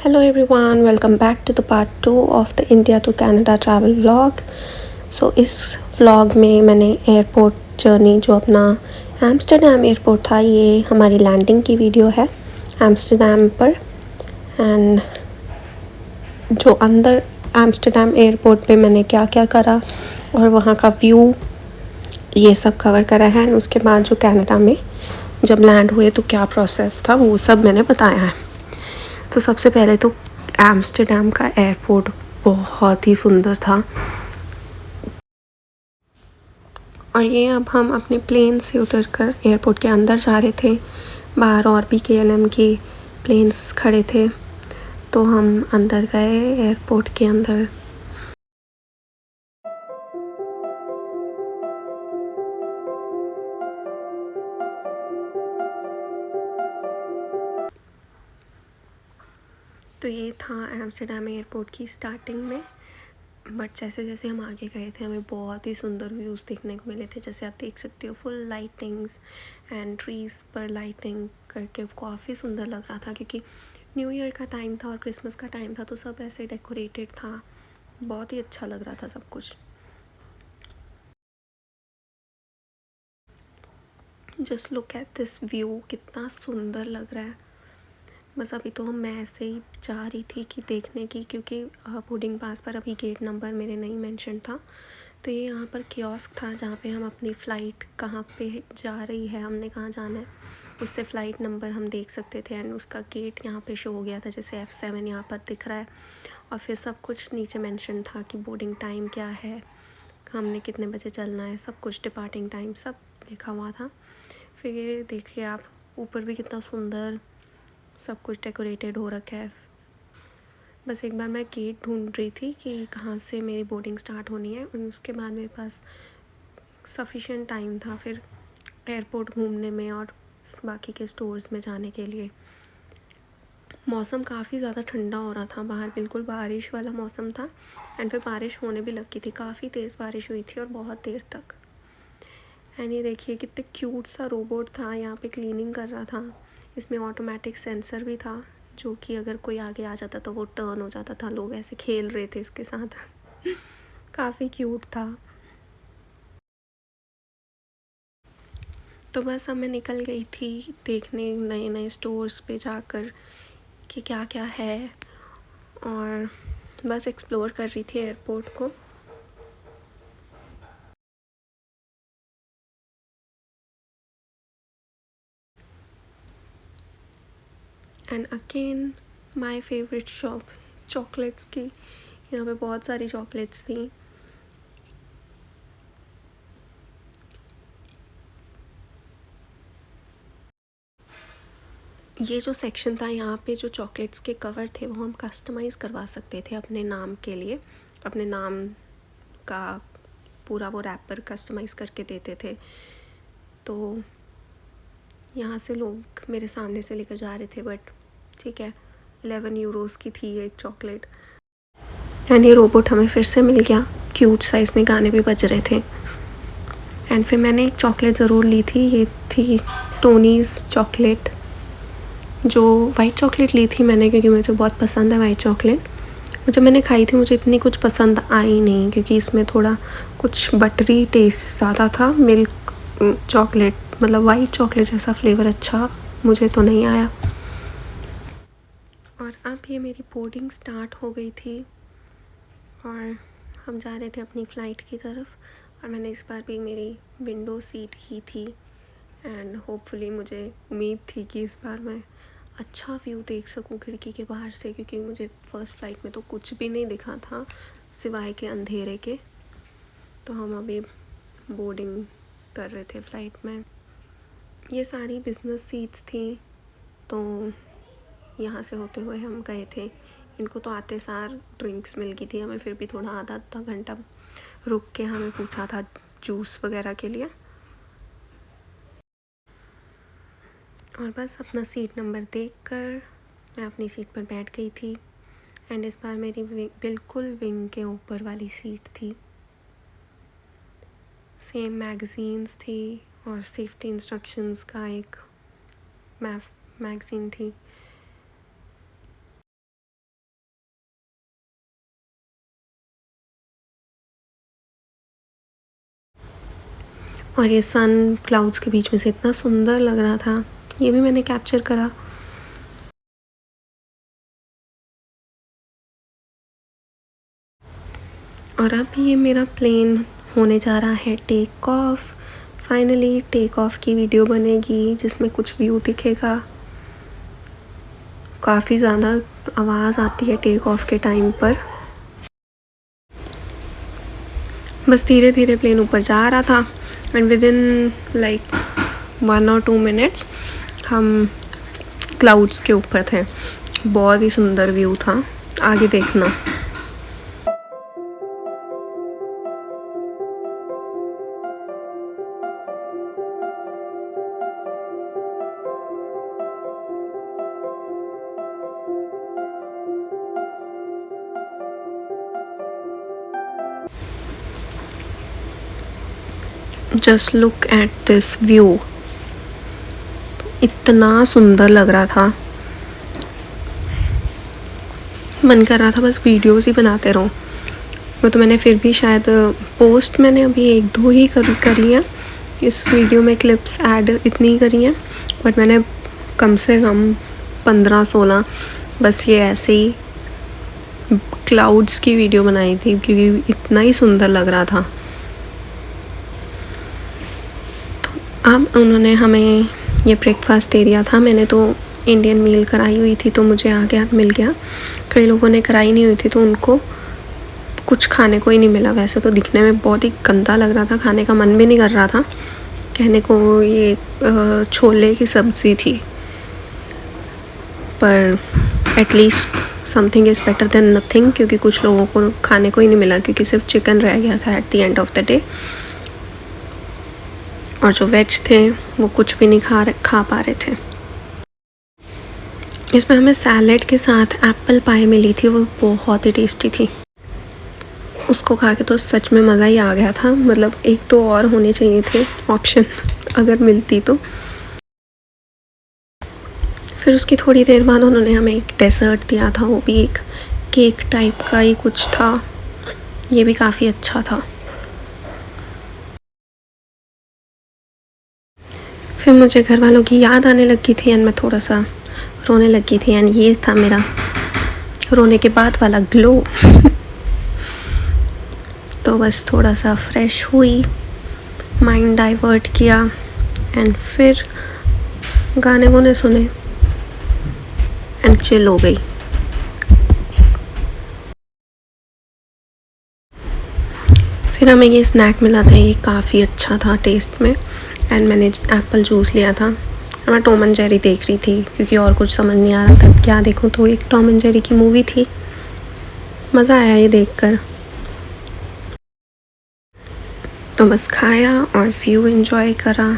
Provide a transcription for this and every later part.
Hello everyone, welcome back to the part 2 of the India to Canada travel vlog. So इस vlog में मैंने airport journey जो अपना Amsterdam airport था, ये हमारी लैंडिंग की वीडियो है एम्स्टर्डम पर। एंड जो अंदर एम्स्टर्डम एयरपोर्ट पे मैंने क्या क्या करा और वहाँ का व्यू, ये सब कवर करा है। एंड उसके बाद जो कनाडा में जब लैंड हुए तो क्या प्रोसेस था वो सब मैंने बताया है। तो सबसे पहले तो एम्स्टर्डम का एयरपोर्ट बहुत ही सुंदर था। और ये अब हम अपने प्लेन से उतरकर एयरपोर्ट के अंदर जा रहे थे। बाहर और भी KLM के प्लेन्स खड़े थे, तो हम अंदर गए एयरपोर्ट के अंदर। तो ये था एम्स्टर्डम एयरपोर्ट की स्टार्टिंग में। बट जैसे जैसे हम आगे गए थे हमें बहुत ही सुंदर व्यूज़ देखने को मिले थे। जैसे आप देख सकते हो, फुल लाइटिंग्स एंड ट्रीज़ पर लाइटिंग करके काफ़ी सुंदर लग रहा था, क्योंकि न्यू ईयर का टाइम था और क्रिसमस का टाइम था, तो सब ऐसे डेकोरेटेड था। बहुत ही अच्छा लग रहा था सब कुछ। Just look at this view, कितना सुंदर लग रहा है। बस अभी तो मैं ऐसे ही जा रही थी कि देखने की, क्योंकि बोर्डिंग पास पर अभी गेट नंबर मेरे नहीं मेंशन था। तो ये यहाँ पर कियोस्क था जहाँ पे हम अपनी फ़्लाइट कहाँ पे जा रही है, हमने कहाँ जाना है, उससे फ़्लाइट नंबर हम देख सकते थे। एंड उसका गेट यहाँ पे शो हो गया था, जैसे F7 यहाँ पर दिख रहा है। और फिर सब कुछ नीचे मेंशन था कि बोर्डिंग टाइम क्या है, हमने कितने बजे चलना है, सब कुछ, डिपार्टिंग टाइम सब लिखा हुआ था। फिर ये देखिए आप, ऊपर भी कितना सुंदर सब कुछ डेकोरेटेड हो रखा है। बस एक बार मैं गेट ढूंढ रही थी कि कहाँ से मेरी बोर्डिंग स्टार्ट होनी है, और उसके बाद मेरे पास सफिशिएंट टाइम था फिर एयरपोर्ट घूमने में और बाकी के स्टोर्स में जाने के लिए। मौसम काफ़ी ज़्यादा ठंडा हो रहा था बाहर, बिल्कुल बारिश वाला मौसम था। एंड फिर बारिश होने भी लगी थी, काफ़ी तेज़ बारिश हुई थी और बहुत देर तक। एंड ये देखिए कितने क्यूट सा रोबोट था, यहाँ पे क्लीनिंग कर रहा था। इसमें ऑटोमेटिक सेंसर भी था, जो कि अगर कोई आगे आ जाता तो वो टर्न हो जाता था। लोग ऐसे खेल रहे थे इसके साथ काफ़ी क्यूट था। तो बस अब मैं निकल गई थी देखने नए नए स्टोर्स पे जाकर कि क्या क्या है, और बस एक्सप्लोर कर रही थी एयरपोर्ट को। And again my favourite shop, chocolates की। यहाँ पे बहुत सारी चॉकलेट्स थी। ये जो सेक्शन था, यहाँ पे जो चॉकलेट्स के कवर थे वो हम कस्टमाइज़ करवा सकते थे अपने नाम के लिए। अपने नाम का पूरा वो रैपर कस्टमाइज़ करके देते थे। तो यहाँ से लोग मेरे सामने से लेकर जा रहे थे, बट ठीक है, 11 यूरोज़ की थी एक चॉकलेट। एंड ये रोबोट हमें फिर से मिल गया, क्यूट सा, इसमें गाने भी बज रहे थे। एंड फिर मैंने एक चॉकलेट ज़रूर ली थी, ये थी टोनीज़ चॉकलेट। जो वाइट चॉकलेट ली थी मैंने, क्योंकि मुझे बहुत पसंद है वाइट चॉकलेट। जब मैंने खाई थी मुझे इतनी कुछ पसंद आई नहीं, क्योंकि इसमें थोड़ा कुछ बटरी टेस्ट ज़्यादा था। मिल्क चॉकलेट, मतलब वाइट चॉकलेट जैसा फ्लेवर अच्छा मुझे तो नहीं आया। और अब ये मेरी बोर्डिंग स्टार्ट हो गई थी और हम जा रहे थे अपनी फ़्लाइट की तरफ। और मैंने इस बार भी मेरी विंडो सीट ही थी। एंड होपफुली मुझे उम्मीद थी कि इस बार मैं अच्छा व्यू देख सकूं खिड़की के बाहर से, क्योंकि मुझे फ़र्स्ट फ़्लाइट में तो कुछ भी नहीं दिखा था सिवाय के अंधेरे के। तो हम अभी बोर्डिंग कर रहे थे फ़्लाइट में। ये सारी बिज़नेस सीट्स थी, तो यहाँ से होते हुए हम गए थे। इनको तो आते सार ड्रिंक्स मिल गई थी हमें, फिर भी थोड़ा आधा घंटा रुक के हमें पूछा था जूस वगैरह के लिए। और बस अपना सीट नंबर देखकर मैं अपनी सीट पर बैठ गई थी। एंड इस बार मेरी बिल्कुल विंग के ऊपर वाली सीट थी। सेम मैगज़ीन्स थी और सेफ्टी इंस्ट्रक्शंस का एक मैगज़ीन थी। और ये सन क्लाउड्स के बीच में से इतना सुंदर लग रहा था, ये भी मैंने कैप्चर करा। और अब ये मेरा प्लेन होने जा रहा है take off. Finally take off की वीडियो बनेगी जिसमें कुछ व्यू दिखेगा। काफ़ी ज़्यादा आवाज़ आती है टेक ऑफ के टाइम पर। बस धीरे धीरे प्लेन ऊपर जा रहा था एंड विद इन लाइक 1 और 2 मिनट्स हम क्लाउड्स के ऊपर थे। बहुत ही सुंदर व्यू था, आगे देखना। Just look at this view, इतना सुंदर लग रहा था, मन कर रहा था बस वीडियोस ही बनाते रहूं। वो तो मैंने फिर भी शायद पोस्ट मैंने अभी 1-2 ही करी हैं, इस वीडियो में क्लिप्स ऐड इतनी ही करी हैं, बट मैंने कम से कम 15-16 बस ये ऐसे ही क्लाउड्स की वीडियो बनाई थी क्योंकि इतना ही सुंदर लग रहा था। अब उन्होंने हमें ये ब्रेकफास्ट दे दिया था। मैंने तो इंडियन मील कराई हुई थी तो मुझे आगे हाथ मिल गया। कई लोगों ने कराई नहीं हुई थी तो उनको कुछ खाने को ही नहीं मिला। वैसे तो दिखने में बहुत ही गंदा लग रहा था, खाने का मन भी नहीं कर रहा था। कहने को ये छोले की सब्ज़ी थी, पर at least something is better than nothing, क्योंकि कुछ लोगों को खाने को ही नहीं मिला क्योंकि सिर्फ चिकन रह गया था at the end of the day. और जो वेज थे वो कुछ भी नहीं खा पा रहे थे। इसमें हमें सैलेड के साथ एप्पल पाई मिली थी, वो बहुत ही टेस्टी थी। उसको खा के तो सच में मज़ा ही आ गया था। मतलब एक तो और होने चाहिए थे ऑप्शन अगर मिलती तो। फिर उसकी थोड़ी देर बाद उन्होंने हमें एक डेजर्ट दिया था, वो भी एक केक टाइप का ही कुछ था, ये भी काफ़ी अच्छा था। फिर मुझे घर वालों की याद आने लगी थी एंड मैं थोड़ा सा रोने लगी थी एंड ये था मेरा रोने के बाद वाला ग्लो। तो बस थोड़ा सा फ्रेश हुई, माइंड डाइवर्ट किया एंड फिर गाने वाने सुने एंड चिल हो गई। फिर हमें ये स्नैक मिला था, ये काफ़ी अच्छा था टेस्ट में एंड मैंने एप्पल जूस लिया था। मैं टॉम एंड जेरी देख रही थी क्योंकि और कुछ समझ नहीं आ रहा था क्या देखूं, तो एक टॉम एंड जेरी की मूवी थी, मज़ा आया ये देखकर। तो बस खाया और व्यू एंजॉय करा।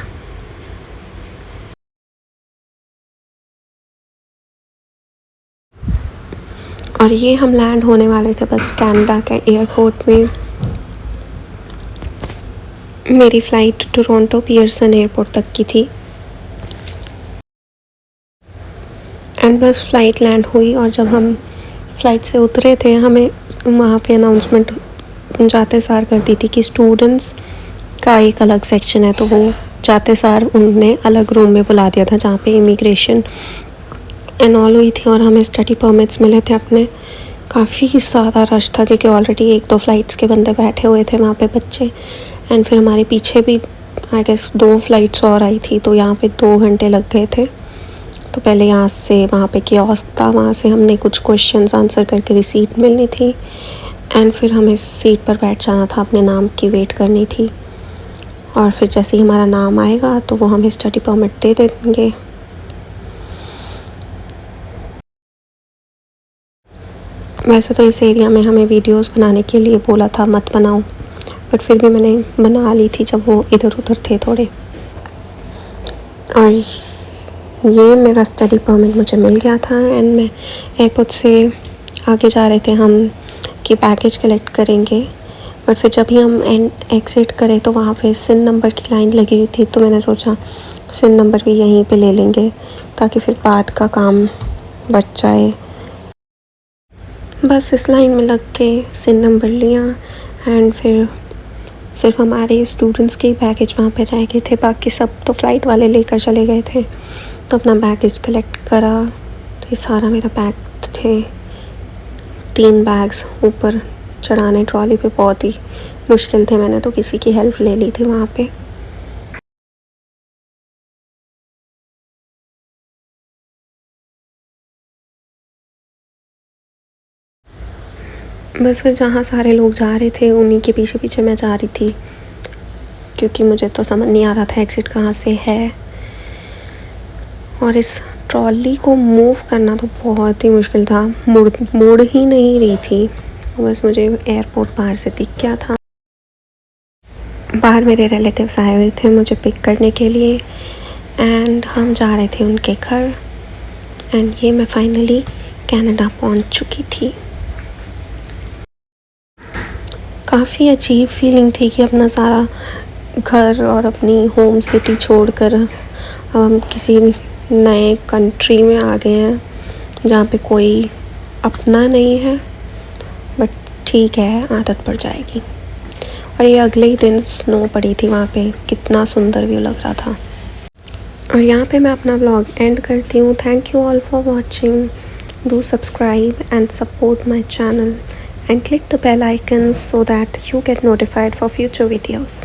और ये हम लैंड होने वाले थे बस कनाडा के एयरपोर्ट में। मेरी फ़्लाइट टोरंटो पियर्सन एयरपोर्ट तक की थी एंड बस फ़्लाइट लैंड हुई और जब हम फ़्लाइट से उतरे थे हमें वहाँ पे अनाउंसमेंट जाते सार कर दी थी कि स्टूडेंट्स का एक अलग सेक्शन है, तो वो जाते सार उन्होंने अलग रूम में बुला दिया था जहाँ पे इमिग्रेशन एंड ऑल हुई थी और हमें स्टडी परमिट्स मिले थे अपने। काफ़ी ज़्यादा रश था क्योंकि ऑलरेडी 1-2 फ़्लाइट्स के बंदे बैठे हुए थे वहाँ पे बच्चे एंड फिर हमारे पीछे भी आई गेस 2 फ़्लाइट्स और आई थी, तो यहाँ पे 2 घंटे लग गए थे। तो पहले यहाँ से वहाँ पे कियोस्क था, वहाँ से हमने कुछ क्वेश्चंस आंसर करके रिसीट मिलनी थी एंड फिर हमें सीट पर बैठ जाना था, अपने नाम की वेट करनी थी और फिर जैसे ही हमारा नाम आएगा तो वो हमें स्टडी परमिट दे देंगे। वैसे तो इस एरिया में हमें वीडियोस बनाने के लिए बोला था मत बनाओ, बट फिर भी मैंने बना ली थी जब वो इधर उधर थे थोड़े। और ये मेरा स्टडी परमिट मुझे मिल गया था एंड मैं एयरपोर्ट से आगे जा रहे थे हम कि पैकेज कलेक्ट करेंगे, बट फिर जब ही हम एग्ज़िट करें तो वहाँ पे सिन नंबर की लाइन लगी हुई थी, तो मैंने सोचा सिन नंबर भी यहीं पे ले लेंगे ताकि फिर बाद का काम बच जाए। बस इस लाइन में लग के सिन नंबर लिया एंड फिर सिर्फ हमारे स्टूडेंट्स के ही बैगेज वहाँ पे रह गए थे, बाकी सब तो फ़्लाइट वाले लेकर चले गए थे। तो अपना बैगेज कलेक्ट करा, तो ये सारा मेरा बैग थे। 3 बैग्स ऊपर चढ़ाने ट्रॉली पे बहुत ही मुश्किल थे, मैंने तो किसी की हेल्प ले ली थी वहाँ पे। बस फिर जहाँ सारे लोग जा रहे थे उन्हीं के पीछे पीछे मैं जा रही थी, क्योंकि मुझे तो समझ नहीं आ रहा था एग्ज़िट कहाँ से है। और इस ट्रॉली को मूव करना तो बहुत ही मुश्किल था, मुड़ ही नहीं रही थी। बस मुझे एयरपोर्ट बाहर से दिख गया था। बाहर मेरे रिलेटिव्स आए हुए थे मुझे पिक करने के लिए, एंड हम जा रहे थे उनके घर। एंड ये मैं फाइनली कनाडा पहुंच चुकी थी। काफ़ी अजीब फीलिंग थी कि अपना सारा घर और अपनी होम सिटी छोड़कर हम किसी नए कंट्री में आ गए हैं जहाँ पे कोई अपना नहीं है। बट ठीक है, आदत पड़ जाएगी। और ये अगले ही दिन स्नो पड़ी थी वहाँ पे, कितना सुंदर व्यू लग रहा था। और यहाँ पे मैं अपना व्लॉग एंड करती हूँ। Thank you all for watching. Do subscribe and support my channel and click the bell icon so that you get notified for future videos.